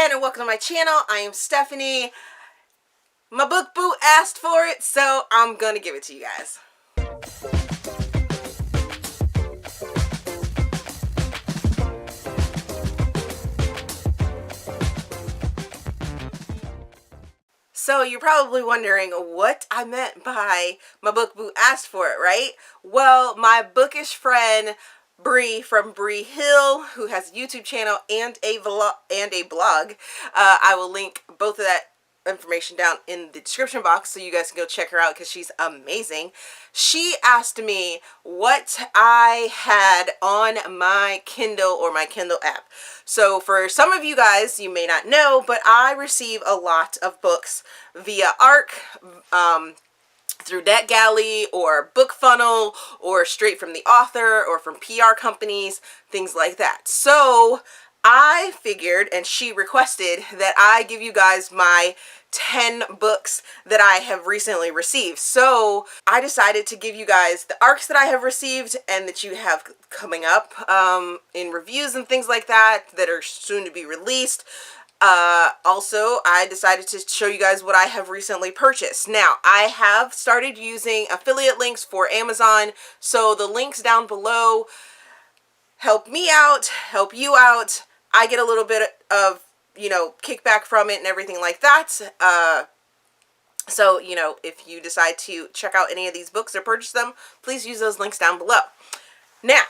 and welcome to my channel. I am Stephanie. My book boo asked for it, so I'm gonna give it to you guys. So you're probably wondering what I meant by my book boo asked for it, right? Well, my bookish friend Bree from Bree Hill, who has a YouTube channel and a blog, I will link both of that information down in the description box so you guys can go check her out because she's amazing. She asked me what I had on my Kindle or my Kindle app. So for some of you guys, you may not know, but I receive a lot of books via ARC, through NetGalley or BookFunnel or straight from the author or from PR companies, things like that. So I figured, and she requested, that I give you guys my 10 books that I have recently received. So I decided to give you guys the ARCs that I have received and that you have coming up in reviews and things like that that are soon to be released. Also, I decided to show you guys what I have recently purchased. Now, I have started using affiliate links for Amazon, so the links down below help me out, help you out. I get a little bit of, kickback from it and everything like that. So, if you decide to check out any of these books or purchase them, please use those links down below. Now,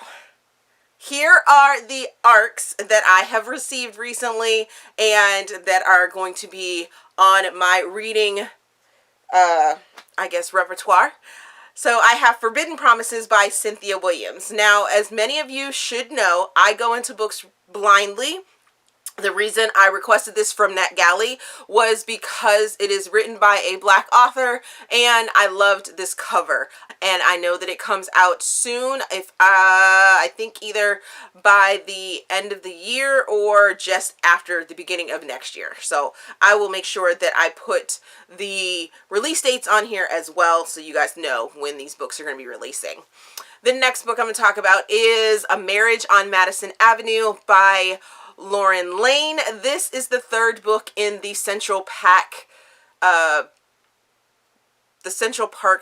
here are the ARCs that I have received recently and that are going to be on my reading, repertoire. So I have Forbidden Promises by Cynthia Williams. Now, as many of you should know, I go into books blindly. The reason I requested this from NetGalley was because it is written by a Black author and I loved this cover. And I know that it comes out soon, if I think either by the end of the year or just after the beginning of next year. So I will make sure that I put the release dates on here as well so you guys know when these books are going to be releasing. The next book I'm going to talk about is A Marriage on Madison Avenue by Lauren Lane. This is the third book in the Central Park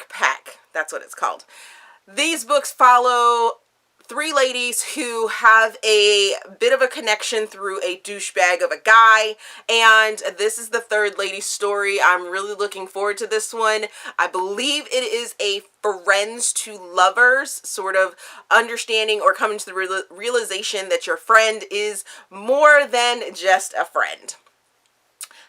pack. That's what it's called. These books follow three ladies who have a bit of a connection through a douchebag of a guy, and this is the third lady's story. I'm really looking forward to this one. I believe it is a friends to lovers, sort of understanding or coming to the realization that your friend is more than just a friend.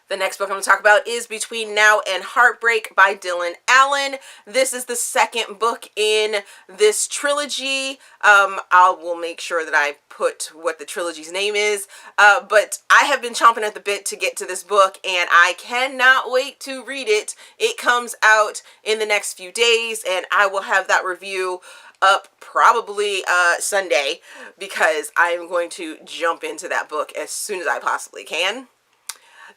The next book I'm going to talk about is Between Now and Heartbreak by Dylan Allen. This is the second book in this trilogy. I will make sure that I put what the trilogy's name is. But I have been chomping at the bit to get to this book, and I cannot wait to read it. It comes out in the next few days, and I will have that review up probably Sunday because I am going to jump into that book as soon as I possibly can.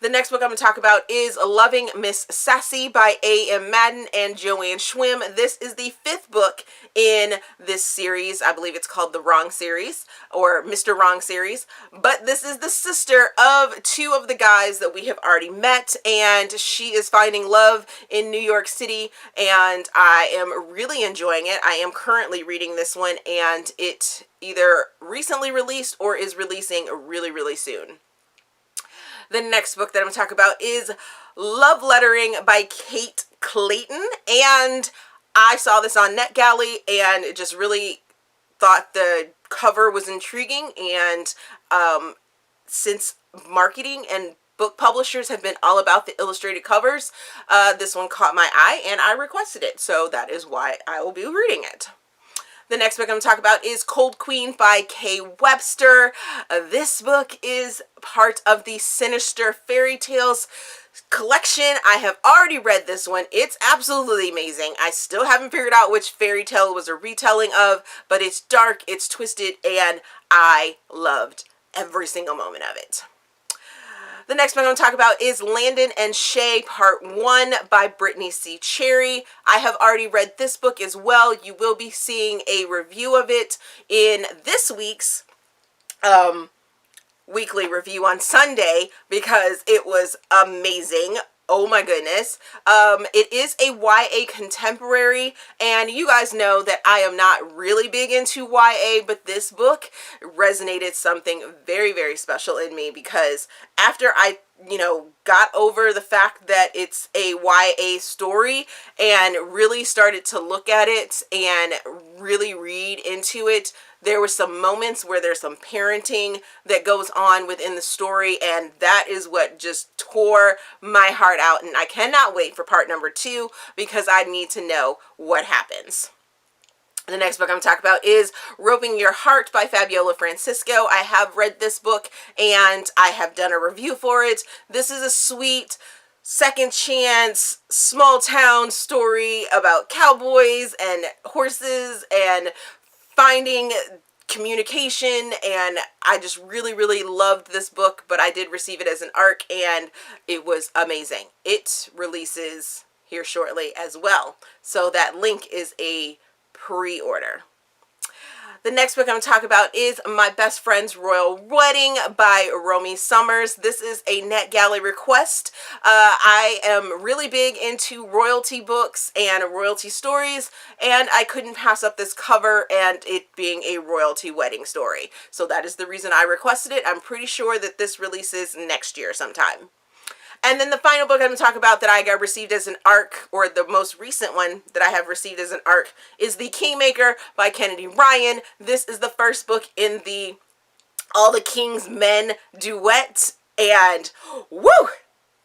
The next book I'm going to talk about is Loving Miss Sassy by A.M. Madden and Joanne Schwim. This is the fifth book in this series. I believe it's called The Wrong Series or Mr. Wrong Series. But this is the sister of two of the guys that we have already met, and she is finding love in New York City, and I am really enjoying it. I am currently reading this one, and it either recently released or is releasing really, really soon. The next book that I'm going to talk about is Love Lettering by Kate Clayton, and I saw this on NetGalley and just really thought the cover was intriguing, and since marketing and book publishers have been all about the illustrated covers, this one caught my eye and I requested it, so that is why I will be reading it. The next book I'm going to talk about is Cold Queen by Kay Webster. This book is part of the Sinister Fairy Tales collection. I have already read this one. It's absolutely amazing. I still haven't figured out which fairy tale it was a retelling of, but it's dark, it's twisted, and I loved every single moment of it. The next one I'm going to talk about is Landon and Shay Part 1 by Brittany C. Cherry. I have already read this book as well. You will be seeing a review of it in this week's weekly review on Sunday because it was amazing. Oh my goodness. It is a YA contemporary, and you guys know that I am not really big into YA, but this book resonated something very, very special in me because after I got over the fact that it's a YA story and really started to look at it and really read into it, there were some moments where there's some parenting that goes on within the story, and that is what just tore my heart out, and I cannot wait for part number 2 because I need to know what happens. The next book I'm talking about is Roping Your Heart by Fabiola Francisco. I have read this book and I have done a review for it. This is a sweet second chance small town story about cowboys and horses and finding communication, and I just really, really loved this book, but I did receive it as an ARC and it was amazing. It releases here shortly as well, so that link is a pre-order. The next book I'm going to talk about is My Best Friend's Royal Wedding by Romy Summers. This is a NetGalley request. I am really big into royalty books and royalty stories, and I couldn't pass up this cover and it being a royalty wedding story. So that is the reason I requested it. I'm pretty sure that this releases next year sometime. And then the final book I'm going to talk about that I got received as an ARC, or the most recent one that I have received as an ARC, is The Keymaker by Kennedy Ryan. This is the first book in the All the King's Men duet, and woo!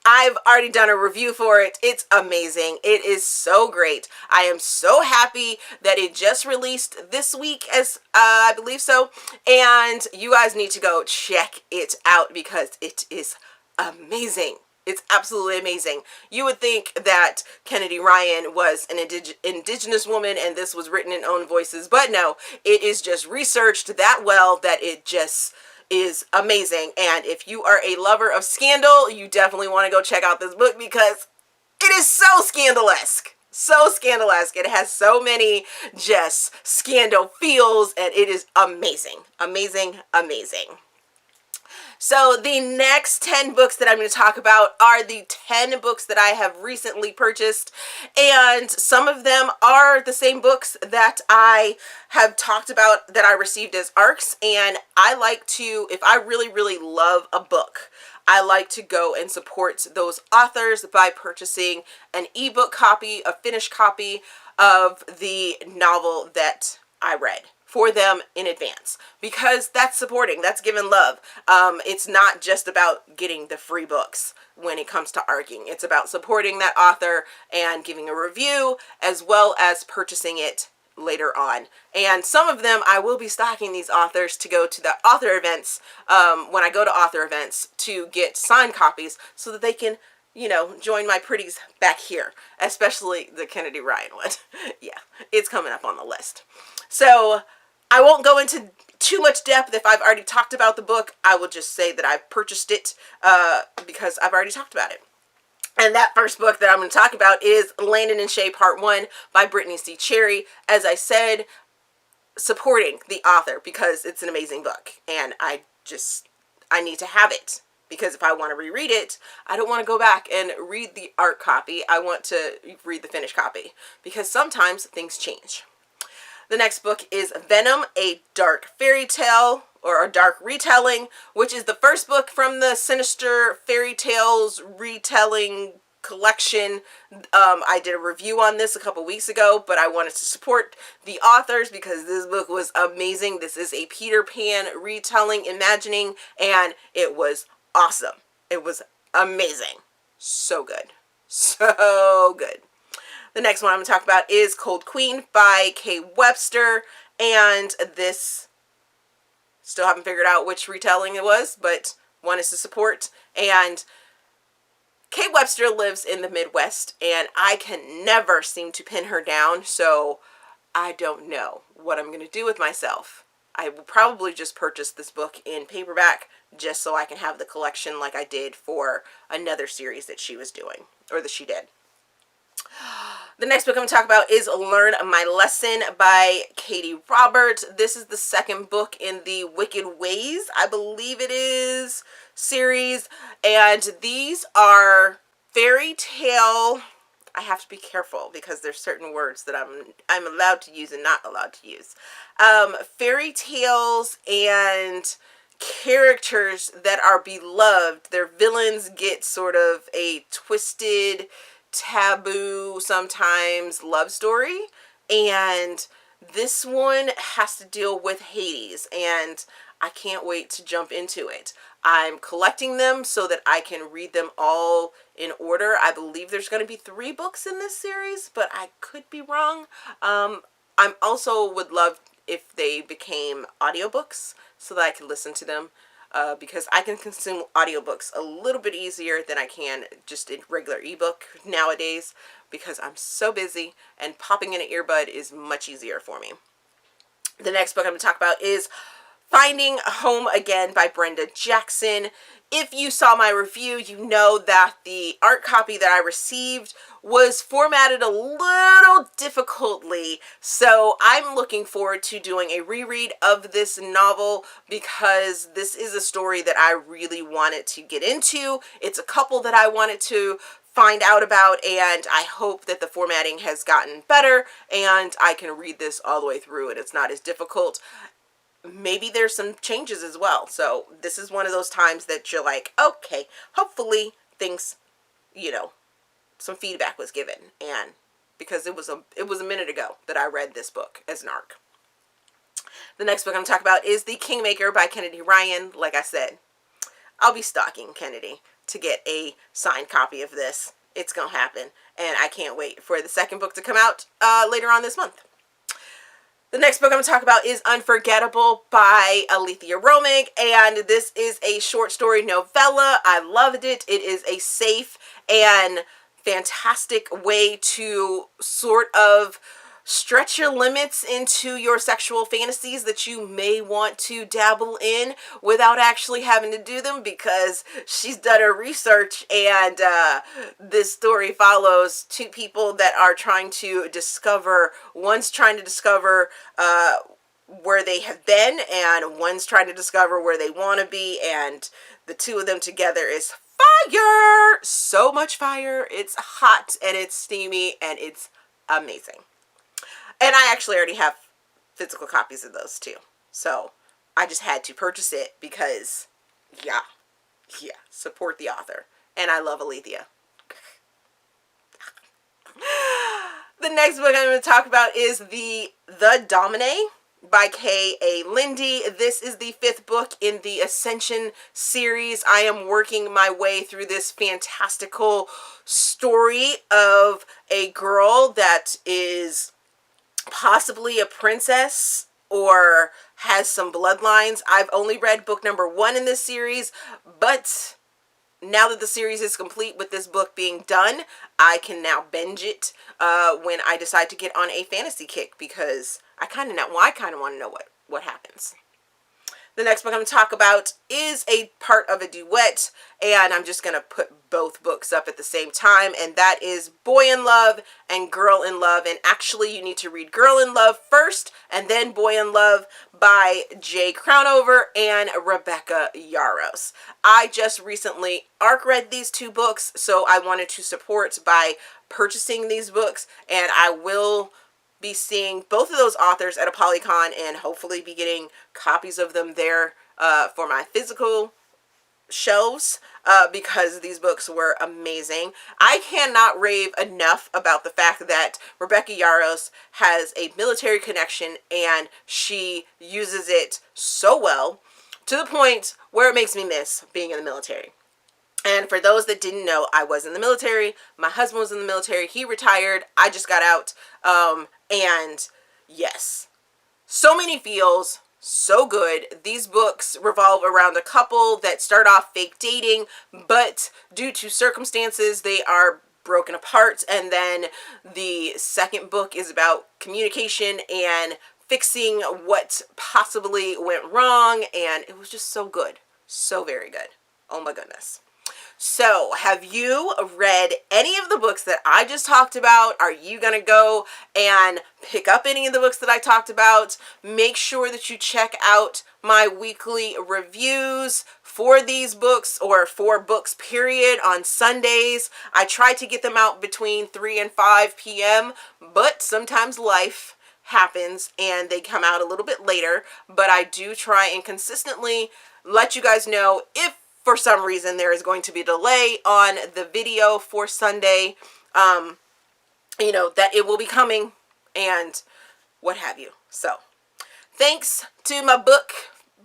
I've already done a review for it. It's amazing. It is so great. I am so happy that it just released this week, as I believe so, and you guys need to go check it out because it is amazing. It's absolutely amazing. You would think that Kennedy Ryan was an indigenous woman and this was written in own voices, but no, it is just researched that well that it just is amazing. And if you are a lover of scandal, you definitely want to go check out this book because it is so scandalesque. So scandalesque. It has so many just scandal feels, and it is amazing. Amazing, amazing. So the next 10 books that I'm going to talk about are the 10 books that I have recently purchased, and some of them are the same books that I have talked about that I received as ARCs. And I like to, if I really, really love a book, I like to go and support those authors by purchasing an ebook copy, a finished copy of the novel that I read for them in advance, because that's supporting, that's giving love. It's not just about getting the free books when it comes to ARCing. It's about supporting that author and giving a review as well as purchasing it later on. And some of them I will be stocking these authors to go to the author events, when I go to author events, to get signed copies so that they can, you know, join my pretties back here, especially the Kennedy Ryan one. Yeah, it's coming up on the list. So I won't go into too much depth. If I've already talked about the book, I will just say that I've purchased it because I've already talked about it. And that first book that I'm going to talk about is Landon and Shay Part 1 by Brittany C. Cherry. As I said, supporting the author because it's an amazing book. And I need to have it. Because if I want to reread it, I don't want to go back and read the ARC copy. I want to read the finished copy. Because sometimes things change. The next book is Venom, a dark fairy tale, or a dark retelling, which is the first book from the Sinister Fairy Tales retelling collection. I did a review on this a couple weeks ago, but I wanted to support the authors because this book was amazing. This is a Peter Pan retelling, imagining, and it was awesome. It was amazing. So good. So good. The next one I'm going to talk about is Cold Queen by Kay Webster, and this, still haven't figured out which retelling it was, but one is to support. And Kay Webster lives in the Midwest, and I can never seem to pin her down, so I don't know what I'm going to do with myself. I will probably just purchase this book in paperback just so I can have the collection like I did for another series that she was doing, or that she did. The next book I'm going to talk about is Learn My Lesson by Katie Roberts. This is the second book in the Wicked Ways, I believe it is, series. And these are fairy tale. I have to be careful because there's certain words that I'm allowed to use and not allowed to use. Fairy tales and characters that are beloved. Their villains get sort of a twisted, taboo, sometimes love story, and this one has to deal with Hades, and I can't wait to jump into it. I'm collecting them so that I can read them all in order. I believe there's going to be 3 books in this series, but I could be wrong. I'm also would love if they became audiobooks so that I could listen to them. Because I can consume audiobooks a little bit easier than I can just a regular ebook nowadays because I'm so busy and popping in an earbud is much easier for me. The next book I'm going to talk about is Finding Home Again by Brenda Jackson. If you saw my review, you know that the art copy that I received was formatted a little difficultly, so I'm looking forward to doing a reread of this novel because this is a story that I really wanted to get into. It's a couple that I wanted to find out about, and I hope that the formatting has gotten better and I can read this all the way through and it's not as difficult. Maybe there's some changes as well. So this is one of those times that you're like, okay, hopefully things, some feedback was given. And because it was a minute ago that I read this book as an ARC. The next book I'm talking about is The Kingmaker by Kennedy Ryan. Like I said, I'll be stalking Kennedy to get a signed copy of this. It's going to happen. And I can't wait for the second book to come out later on this month. The next book I'm going to talk about is Unforgettable by Alethea Romig, and this is a short story novella. I loved it. It is a safe and fantastic way to sort of stretch your limits into your sexual fantasies that you may want to dabble in without actually having to do them, because she's done her research, and this story follows 2 people that are trying to discover, one's trying to discover where they have been, and one's trying to discover where they want to be, and the 2 of them together is fire! So much fire. It's hot and it's steamy and it's amazing. And I actually already have physical copies of those too. So I just had to purchase it because, yeah, support the author. And I love Alethea. The next book I'm going to talk about is The Domine by K.A. Lindy. This is the 5th book in the Ascension series. I am working my way through this fantastical story of a girl that is possibly a princess or has some bloodlines. I've only read book number 1 in this series, but now that the series is complete with this book being done, I can now binge it when I decide to get on a fantasy kick, because I kind of want to know what happens. The next book I'm going to talk about is a part of a duet, and I'm just going to put both books up at the same time, and that is Boy in Love and Girl in Love. And actually, you need to read Girl in Love first, and then Boy in Love by Jay Crownover and Rebecca Yarros. I just recently ARC read these 2 books, so I wanted to support by purchasing these books, and I will be seeing both of those authors at a Polycon and hopefully be getting copies of them there for my physical shelves because these books were amazing. I cannot rave enough about the fact that Rebecca Yarros has a military connection and she uses it so well to the point where it makes me miss being in the military. And for those that didn't know, I was in the military. My husband was in the military. He retired. I just got out. And yes, so many feels, so good. These books revolve around a couple that start off fake dating, but due to circumstances, they are broken apart. And then the second book is about communication and fixing what possibly went wrong. And it was just so good. So very good. Oh my goodness. So, have you read any of the books that I just talked about? Are you going to go and pick up any of the books that I talked about? Make sure that you check out my weekly reviews for these books, or for books period, on Sundays. I try to get them out between 3 and 5 p.m., but sometimes life happens and they come out a little bit later. But I do try and consistently let you guys know if for some reason there is going to be a delay on the video for Sunday, you know, that it will be coming and what have you. So thanks to my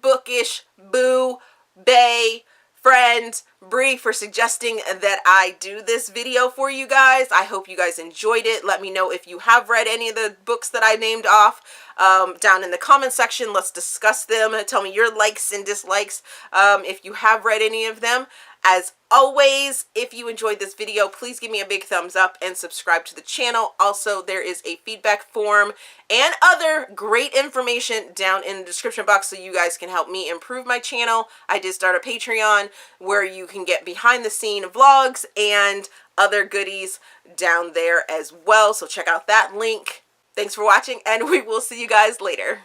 bookish boo bae friend Bree for suggesting that I do this video for you guys. I hope you guys enjoyed it. Let me know if you have read any of the books that I named off down in the comment section. Let's discuss them. Tell me your likes and dislikes if you have read any of them. As always, if you enjoyed this video, please give me a big thumbs up and subscribe to the channel. Also, there is a feedback form and other great information down in the description box so you guys can help me improve my channel. I did start a Patreon where you can get behind the scene vlogs and other goodies down there as well. So check out that link. Thanks for watching, and we will see you guys later.